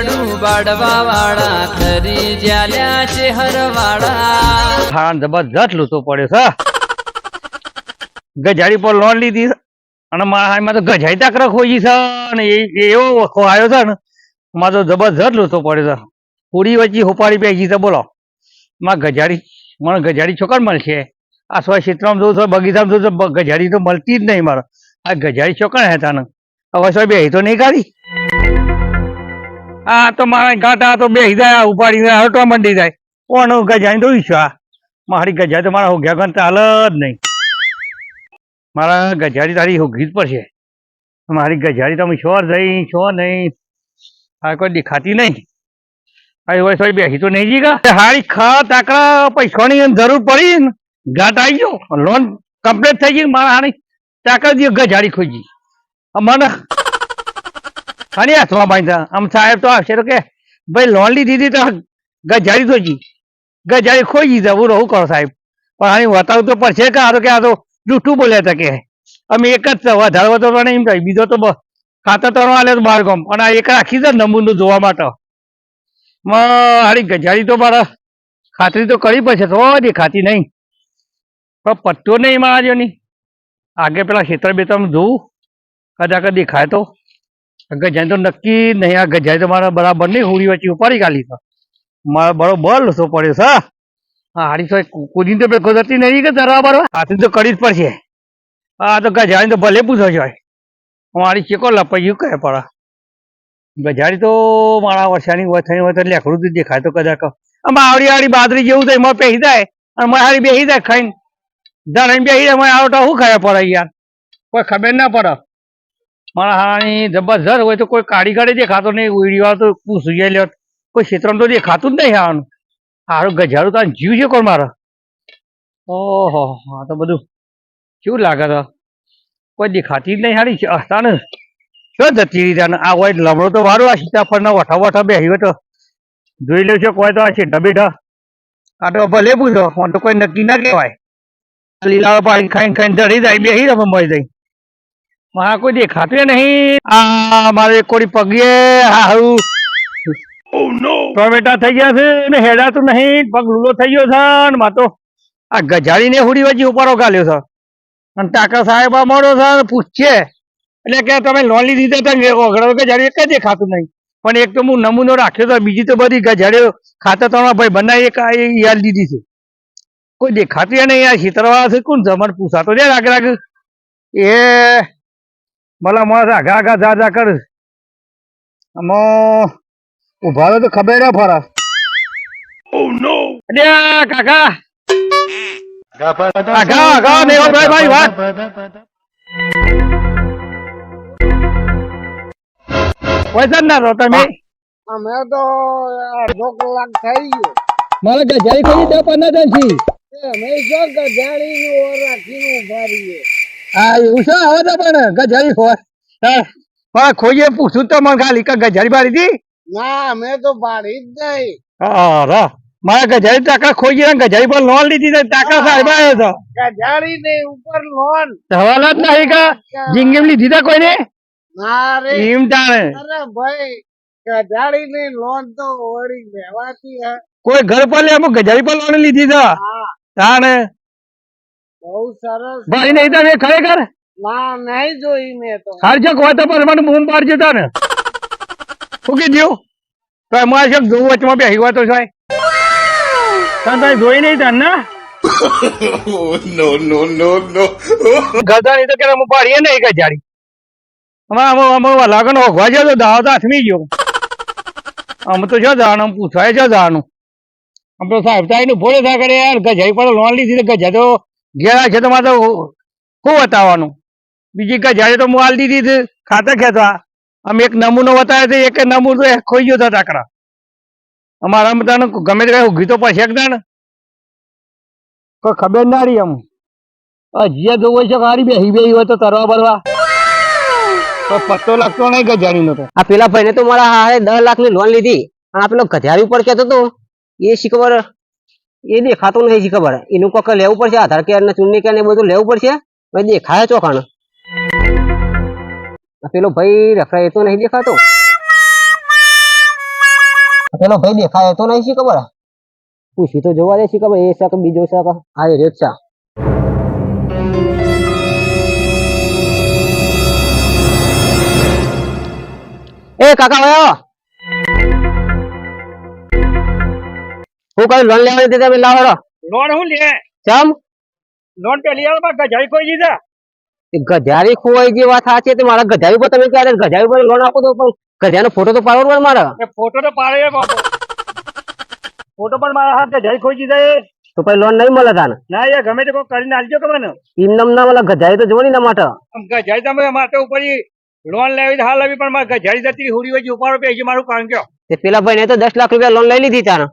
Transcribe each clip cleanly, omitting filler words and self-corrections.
જાડું બાડવા વાળા ખરી જ્યાલ્યા છે હરવાળા હા જબરજસ્ત લૂંટો પડ્યો છે ગજાડી પર લોન લીધી અને મારા હાથમાં તો ગજાઈ તાકરા ખોજી છે અને એવો વખો આવ્યો છે ને મારે તો જબરજસ્ત લૂંટો પડ્યો છે પૂરી વચ્ચે હોપાડી બેસી છે બોલો માં ગજાડી મને ગજાડી છોકર મળશે આ સો ક્ષેત્રમાં જોઉં છું બગીચામાં જોઉં છું ગજાડી તો મળતી જ નહીં મારે આ ગજાડી છોકર હતા ને હવે સો બે તો નહીં કાઢી હા તો મારા ગાંઠા તો બેસી જાય ઉપાડી હટવા મંડી જાય કોણ ગજાડી દોઈ છું આ મારી ગજાડી તો મારા હોગ્યા ગણ ચાલ જ નહીં મારા ગજાડી તારી હોગી જ પડશે મારી ગજાડી તમે છો જઈ છો નહીં આ કોઈ દેખાતી નહીં હવે સોરી બેસી તો નહીં જી ગા હારી ખા તાકડા પૈસાની જરૂર પડી ને ઘાટ આવી ગયો લોન કમ્પ્લીટ થઈ ગઈ મારા હારી તાકડા દી ગજાડી ખોજી મને ખાલી હાથમાં બાંધ્યા આમ સાહેબ તો આવશે તો કે ભાઈ લોન લીધી હતી તો ગજાડી ખોજી ગજાડી ખોજી જવું રહું કરો સાહેબ પણ હારી બતાવું તો પડશે કે આ તો કે આ તો જૂઠું બોલ્યા હતા કે અમે એક જ છે વધારે વધારવા નહીં એમ કહી બીજો તો ખાતા તરવા આલે તો બાર ગામ અને આ એક રાખી છે નમૂનું જોવા માટે હારી ગજાડી તો મારા ખાતરી તો કરી પડશે તો દેખાતી નહીં પણ પત્તો નહીં મારા જેની આગે પેલા ખેતર બેતરનું જોવું કદાચ દેખાય તો ગજાડી તો નક્કી નહીં આ ગજાડી તો મારા બરાબર નહીં હોળી વચ્ચે ઉપાડી કાઢી તો મારા બરોબર લોસો પડ્યો છે હા હારી તો કુદીને તો બેકો જતી નહીં કે તરવા બરવા હાથી તો કરી જ પડશે હા તો ગજાડી તો ભલે પૂછો છો મારી ચેકો લપાઈ કહે પડા ગજાડી તો મારા વર્ષાની વથાની વથા લેખડું જ દેખાય તો કદાચ આમાં આવડી આવડી બાદરી જેવું થાય એમાં પહેરી જાય અને મારે હારી બેસી જાય ખાઈને ધરાઈને બેસી જાય મને આવતા શું ખાયા પડે યાર કોઈ ખબર ના પડે મારા હારાની જબરજસ્ત હોય તો કોઈ કાઢી કાઢી દેખાતો નહીં ઉડીવા તો પૂછું લ્યો કોઈ ક્ષેત્રમાં તો દેખાતું જ નહીં હાવાનું સારું ગજાડું તાર જીવ છે કોણ મારે ઓહો હા તો બધું કેવું લાગે તો કોઈ દેખાતી જ નહીં હારી હતા ને શું જતી રીતે આ હોય લમડો તો વારું આ સીતાફળના વઠા વઠા બેસી હોય તો જોઈ લે છે કોઈ તો આ છે ડબેઠા આ તો ભલે પૂછો પણ તો કોઈ નક્કી ના કહેવાય લીલા પાણી ખાઈને ખાઈને ધરી જાય બેસી રમે મળી જાય મારા કોઈ દેખાતું નહીં આ મારે કોઈ પગે હારું ટોમેટા થઈ ગયા છે ને હેડાતું નહીં પગ લૂલો થઈ ગયો છે ને માં તો આ ગજાડીને હુડી વચ્ચે ઉપાડો ગાલ્યો છે અને ટાકા સાહેબ આ મળો છે પૂછશે એટલે કે તમે લોન લીધી હતા ગજાડી એક જ દેખાતું નહીં પણ એક તો હું નમૂનો રાખ્યો હતો બીજી તો બધી ગજાડીઓ ખાતા તમારા ભાઈ બનાવી એક યાદ દીધી છે કોઈ દેખાતી નહીં આ છેતરવા છે કોણ જમણ પૂછાતો દે રાગ રાગ એ ભલા માણસ આગા આગા જા જા કર આમાં ઉભા તો ખબર ના ફરા કાકા આગા આગા ભાઈ ભાઈ વાત પૈસા ના રહો તમે અમે તો અડધો કલાક થઈ ગયો મારે ગજાડી ખોલી 10-15 છી અમે જો ગજાડી નું ઓર રાખીને ઉભા રહીએ હા એવું છે હવે તો પણ ગજાડી ખોય ખોઈએ પૂછું તો મને ખાલી કે ગજાડી બારી હતી ના અમે તો પાડી જ નહીં હા મારા ગજાડી ટાકા ખોઈ ગયા ગજાડી પર લોન લીધી ટાકા સાહેબ આવ્યો હતો ગજાડી ને ઉપર લોન સવાલ જ નહીં કે જિંદગી લીધી તા કોઈને ના રે એમ તાણે અરે ભાઈ ગજાડી ની લોન તો ઓળી લેવાતી હે કોઈ ઘર પર લે અમુક ગજાડી પર લોન લીધી છે તાણે બહુ સરસ ભાઈ નહીં તમે ખરેખર ના નહીં જોઈ મેં તો ખર્ચો કોઈ તો પણ મને બૂમ પાડજો તાને શું કીધું તો એમાં છે જોવું વચમાં બેસી હોય તો સાહેબ તમે જોઈ નહીં તાન ને ગધાની તો કે અમે પાડીએ નહીં ગજાડી અમારે લાગણ હોગવા ગયો તો દાવ તો હાથમી ગયો અમે તો જો જવાનું પૂછવાય છે જવાનું આમ તો સાહેબ તાઈ ભોળે થા કરે યાર ગજાઈ પર લોન લીધી ગજા તો ઘેરા છે તો મારે તો શું બતાવવાનું બીજી ગજાડી તો હું હાલ દીધી ખાતા ખેતા અમે એક નમૂનો બતાવ્યો તો એક નમૂનો ખોઈ ગયો હતો ટાકરા અમારા બધાને ગમે તે ઉઘી તો પછી એકદા ને કોઈ ખબર ના રહી એમ હજી જોવું હોય છે મારી બેસી હોય તો તરવા બરવા પત્તો લાગતો નહીં ગજાડી નો તો આ પેલા ભાઈને તો મારા હારે 10 લાખ ની લોન લીધી અને આ પેલો ગધેડી ઉપર કેતો તો એ શીખબર એ દેખાતો નહીં શીખબર એનું કોક લેવું પડશે આધાર કાર્ડ ને ચૂંટણી કાર્ડ ને બધું લેવું પડશે દેખાય ચોખાણ પેલો ભાઈ રખડા એ તો નહીં દેખાતો પેલો ભાઈ દેખાય તો નહીં શી ખબર પૂછી તો જોવા દે શી ખબર એ છે કે બીજો છે કે હા એ રેત છે એ કાકા ભાઈ હું કઈ લોન લેવાની હતી તમે લાવો લોન હું લે ચમ લોન પેલી યાર ગજાઈ કોઈ દીધા ગજારી ખોવાઈ જે વાત સાચી તો મારા ગજારી પર તમે ક્યારે ગજારી પર લોન આપો તો પણ ગજાનો ફોટો તો પાડવો પડે મારા એ ફોટો તો પાડે બાપુ ફોટો પણ મારા હાથ ગજાઈ ખોઈ દીધા એ તો પછી લોન નહીં મળે તાને ના એ ગમે તે કોઈ કરીને આલજો કે મને એમ નમ ના મળે ગજારી તો જોવાની ના માટે આમ ગજાઈ તમે માથે ઉપર લોન લેવી તો હાલ લેવી પણ મારે ગજાઈ જતી હુડી વચ્ચે ઉપાડો પે મારું કારણ કયો તે પેલા ભાઈ ને તો 10 લાખ રૂપિયા લોન લઈ લીધી તાને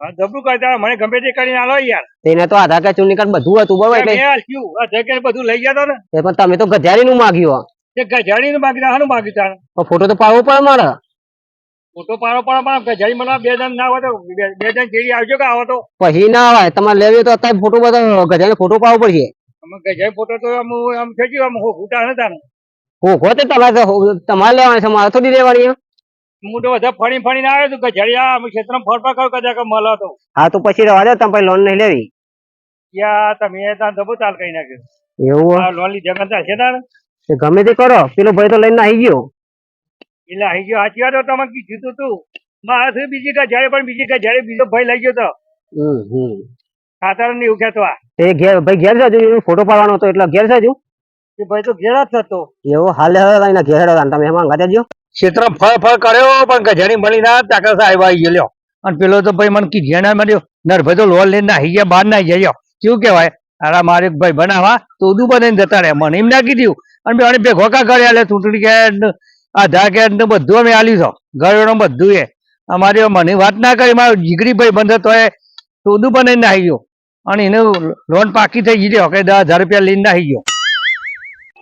હા જબરું કરતા મને ગમે તે કરીને આલો યાર તેને તો આધાર કાર્ડ ચૂંટણી કાર્ડ બધું હતું બરોબર એટલે મેં આલ્યું આ જગ્યાએ બધું લઈ ગયા ને એ પણ તમે તો ગજારી નું માગ્યું તે ગજાડી નું માગી હાનું માગ્યું તાણ પણ ફોટો તો પાડવો પડે મારે ફોટો પાડો પણ ગજાડી મને 2 જણ ના હોય તો 2 જણ જેડી આવજો કે આવો તો પછી ના આવે તમારે લેવી તો અત્યારે ફોટો બધા ગજારી ફોટો પાડવો પડશે અમે ગજાઈ ફોટો તો આમ થઈ ગયું આમ હોતા ને તાણ હું ખોતે તમારે લેવાની છે મારે થોડી લેવાની હું તો બધા ફરીને આવે તો ગજાડી આ ક્ષેત્રમાં ફરફર કરું કદાચ મળો તો હા તો પછી રહેવા દો તમે લોન નહીં લેવી યા તમે ત્યાં ધબો ચાલ કરી નાખ્યો એવું આ લોન લીધા કરતા છે તાણ તે ગમે તે કરો પેલો ભાઈ તો લઈને આવી ગયો એટલે આવી ગયો સાચી વાત તમે કીધું તું મારાથી બીજી ગજાડી પણ બીજી ગજાડી બીજો ભાઈ લઈ ગયો તો ખાતર ને એવું કહેતો આ તે ઘેર ભાઈ ઘેર જજો ફોટો પાડવાનો હતો એટલે ઘેર જજો એ ભાઈ તો ઘેર જ થતો એવો હાલ એના ઘેર તમે એમાં ગાતા જો ક્ષેત્ર ફળ કર્યો પણ ગજાડી મળી ના તાકા સાહેબ આવી ગયો અને પેલો તો ભાઈ મને કીધું ના મળ્યો નરભાઈ તો લોન લઈને નાહી ગયા બહાર નાહી જાય કેવું કહેવાય અરે મારે ભાઈ બનાવવા તો ઉદું બનાવીને જતા રહ્યા મને એમ ના કીધું અને બે ભેગો કા કરે એટલે ચૂંટણી કાર્ડ આધાર કાર્ડ ને બધું અમે આલ્યું છો ઘર બધું એ અમારી મને વાત ના કરી મારો જીગરી ભાઈ બંધ હતો એ તો ઉદું બનાવીને નાહી ગયો અને એને લોન પાકી થઈ ગઈ કે 10,000 રૂપિયા લઈને નાહી ગયો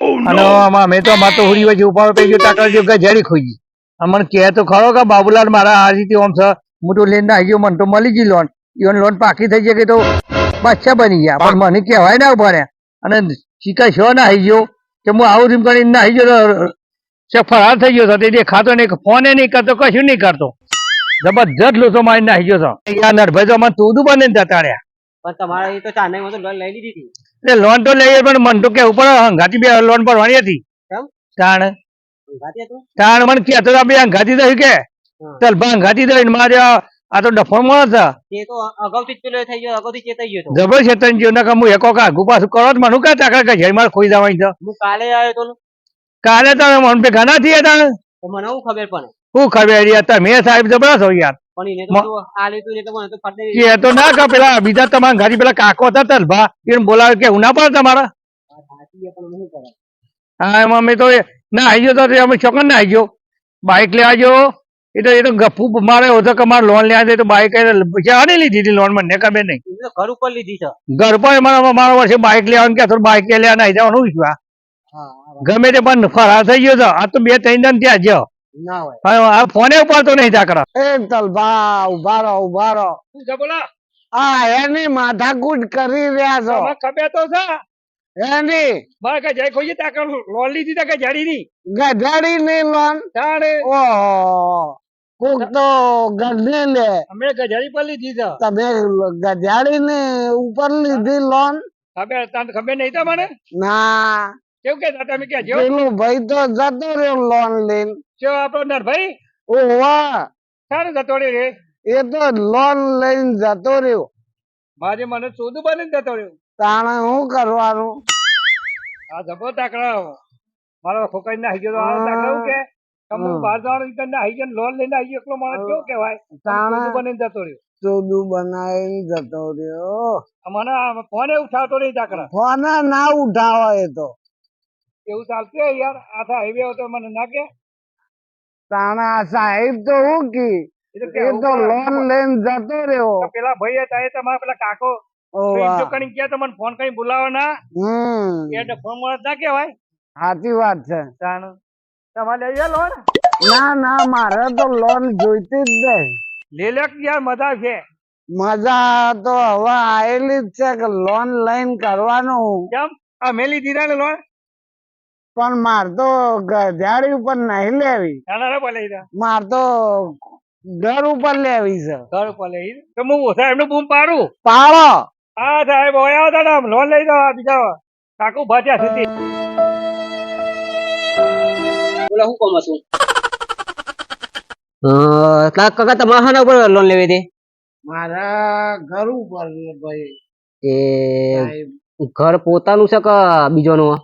અને અમે તો અમારે તો હુડી વચ્ચે ઉપાડો પડી ગયો તાકર જો ગજાડી ખોઈ ગઈ મને કહે તો ખરો કે બાબુલાલ મારા આ રીતે આમ છે હું તો લઈને આવી ગયો મને તો મળી ગઈ લોન ઈવન લોન પાકી થઈ જાય કે તો બાદશાહ બની ગયા પણ મને કહેવાય ના ઉભા અને શીખા છો ના આવી ગયો કે હું આવું રીમ કરીને ના આવી ગયો તો ફરાર થઈ ગયો હતો તે દેખાતો નહીં ફોને નહીં કરતો કશું નહીં કરતો જબરજસ્ત લોસો મારી નાખી ગયો હતો યાર નરભાઈ તો મને તું બને જતા રહ્યા પણ તમારે એ તો ચાંદાઈ તો લોન લઈ લીધી હતી એટલે લોન તો લઈએ પણ મન તો કેવું પડે હંગાતી બે લોન ભરવાની હતી તાણ મને કહેતો બે હંગાતી દઈ કે ચાલ ભા હંગાતી દઈ મારે આ તો ડફો મળે છે એ તો અગાઉથી જ પેલો થઈ ગયો અગાઉથી ચેતાઈ ગયો જબર છે તને જીવ ના હું એકો આગુ પાછું કરો તો મને ક્યાં તાકડા કે મારે ખોઈ જવાની છે હું કાલે આવ્યો તો કાલે તમે મન ભેગા ના થયા તાણ તો મને હું ખબર પડે શું ખબર યાર તમે સાહેબ જબરા છો યાર પણ એને તો આ લીધું ને તો મને તો ફટે કે તો ના કા પેલા બીજા તમારા ઘરે પેલા કાકો હતા તલભા એને બોલાવે કે હું ના પડે તમારા હા એમાં અમે તો ના આવી ગયો તો અમે ચોકન ના આવી ગયો બાઇક લેવા ગયો એ તો ગફુ મારે હતો કે મારે લોન લેવા તો બાઇક આની લીધી હતી લોન મને ખબર નહીં ઘર ઉપર લીધી છે ઘર પર મારો વર્ષે બાઇક લેવાનું કે બાઇક લેવા ના જવાનું વિશ્વા ગમે તે પણ ફરાર થઈ ગયો તો આ તો 2-3 જણ ત્યાં જ ના હોય આ ફોને ઉપાડતો નહીં તાકરા એ તલભા ઉભા રહો શું છે બોલા આ એની માથાકૂટ કરી રહ્યા છો ખબર તો છે એની મારે કે જય કોઈ તાકર લોન લીધી તા કે જાડી ની ગધાડી ની લોન તાણે ઓહો કોક તો ગઢને લે અમે ગજાડી પર લીધી છે તમે ગધાડી ને ઉપર લીધી લોન ખબર તને ખબર નહીં તમને ના કેવું કે તમે કે જો પેલું ભાઈ તો જતો રહ્યો લોન લઈને જો આપણો નરભાઈ ઓવા તારે જતો રે એ તો લોન લઈને જતો રહ્યો મારે મને ચોદું બને જતો રહ્યો તાણે શું કરવાનું આ જબો તાકડા મારો ખોકાઈ ના ગયો આ તાકડા હું કે તમે બહાર જવાનું રીતે ના ગયો લોન લઈને આવી ગયો એકલો માણસ કેવો કહેવાય ચોદું બને જતો રહ્યો ચોદું બનાવીને જતો રહ્યો મને ફોને ઉઠાવતો નહીં તાકડા ફોન ના ઉઠાવો એ તો એવું ચાલશે યાર આખા હાઈવે હતો મને ના કે તાણા સાહેબ તો હું કી એ તો લોન લઈને જતો રહ્યો પેલા ભાઈ હતા એ તમારા પેલા કાકો કઈ કે તમને ફોન કઈ બોલાવો ના એ ફોન મળે ના કેવાય સાચી વાત છે તમારે લઈ લોન ના ના મારે તો લોન જોઈતી જ નહીં લે યાર મજા છે મજા તો હવે આયેલી જ છે કે લોન લઈને કરવાનું કેમ આ મેલી દીધા ને લોન પણ માર તો ગધાડી ઉપર નહીં લેવી માર તો ઘર ઉપર લેવી છે ઘર ઉપર લઈ તો હું ઓછા એમનું બૂમ પાડું. પાડો હા સાહેબ હોય આવતા ને આમ લોન લઈ દો બીજા કાકુ ભાત્યા સુધી. બોલો શું કામ હતું? કાકા તમારે શાના ઉપર લોન લેવી હતી? મારા ઘર ઉપર છે ભાઈ એ સાહેબ. ઘર પોતાનું છે કે બીજોનું?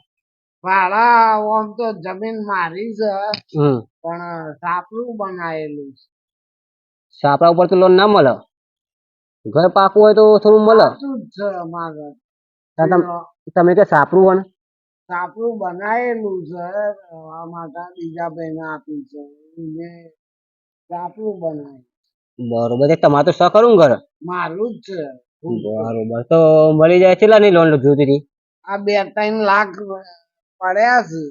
ભાડા આમ તો જમીન મારી છે હમ પણ સાપરું બનાયેલું છે. છાપરા ઉપર તો લોન ના મળે. ઘર પાકું હોય તો થોડું મળે. સાચું જ છે મારે. તમે કે સાપરું હોય ને? સાપરું બનાયેલું છે મારા બીજા ભાઈને આપ્યું છે એને સાપરું બનાવ્યું. બરોબર છે. તમારે તો સ ખરું ને ઘર? મારું જ છે. બરોબર તો મળી જાય કેટલા ની લોન જોતી હતી? આ 2-3 લાખ પડ્યા છે.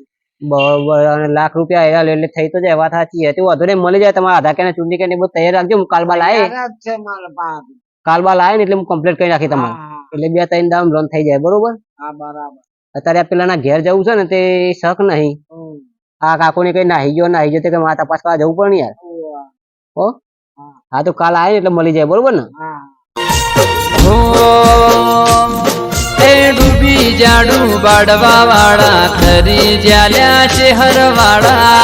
બરોબર અને લાખ રૂપિયા એરા એટલે થઈ તો જાય. વાત સાચી હતી. વાંધો નહીં મળી જાય. તમારા આધાર કાર્ડ ચૂંટણી કાર્ડ બધું તૈયાર રાખજો. હું કાલબાલ આવે તૈયાર જ છે મારા પાસે. કાલબાલ આવે ને એટલે હું કમ્પ્લીટ કરી રાખી તમારે. હા એટલે 2-3 દામ લોન થઈ જાય. બરોબર. હા બરાબર. અત્યારે આ પેલાના ઘેર જવું છે ને તે શક નહીં. હમ. આ કાકો ને કઈ નાહી ગયો કે મારે તપાસ કરવા જવું પડે ને યાર. ઓવા. હો હા તો કાલ આવે ને એટલે મળી જાય. બરોબર ને? હા હો એ ડૂબી જાડું બાડવા વાળા ખરી જ્યાલ્યા છે હરવાળા.